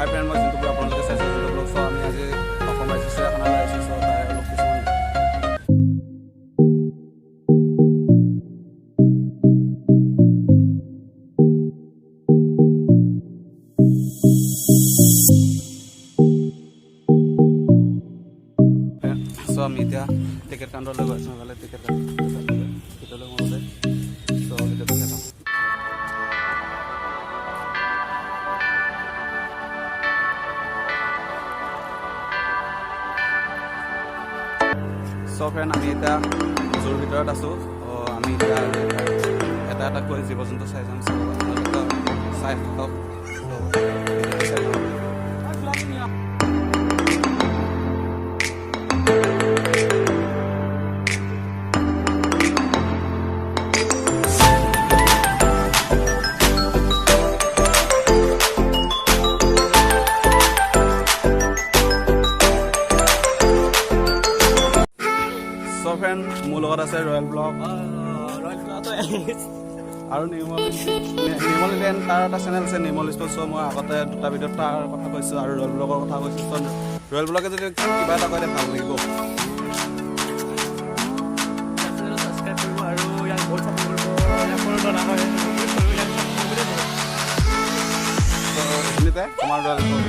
High friend, মই যোনটো আপোনালোকে চাইছে যোনটো ব্লগ। চ' আমি আজি অসম ৰাজ্য চিৰিয়াখানালৈ আহিছোঁ। চ' তাই অলপ কিছুমান চ' আমি এতিয়া টিকেট কাউণ্টাৰলৈ গৈ আছোঁ। নহ'লে টিকেট ভিতৰলৈ মনতে চ' ভিতৰতে চাম। চ' ফ্ৰেণ্ড, আমি এতিয়া জুৰ ভিতৰত আছোঁ। আমি এতিয়া এটা এটা কৈ জীৱ জন্তু চাই যাম। চ' আপোনালোকে চাই থাকক। চ' ফ্ৰেণ্ড, মোৰ লগত আছে ৰয়েল ব্লগ আৰু নিৰ্মল ইণ্ডিয়ান। তাৰ এটা চেনেল আছে নিৰ্মল স্পৰ্টছ। চ' মই আগতে দুটা ভিডিঅ'ত তাৰ কথা কৈছোঁ আৰু ৰয়েল ব্লগৰ কথা কৈছোঁ। চ' ৰয়েল ব্লগে যদি কিবা এটা কয় ভাল লাগিব। এইখিনিতে আমাৰ ৰয়েল ব্লগ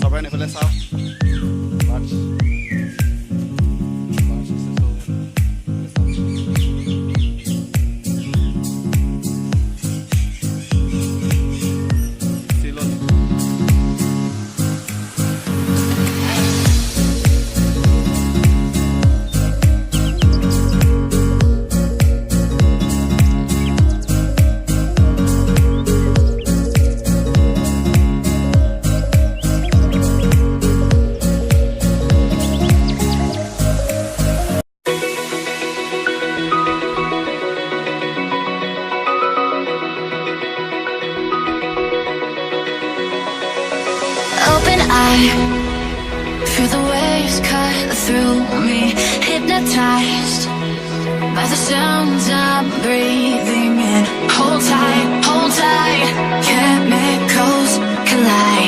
সবাই নেফালে চাওক। Open eye, feel the waves cut through me, hypnotized by the sounds I'm breathing in. Hold tight, chemicals collide.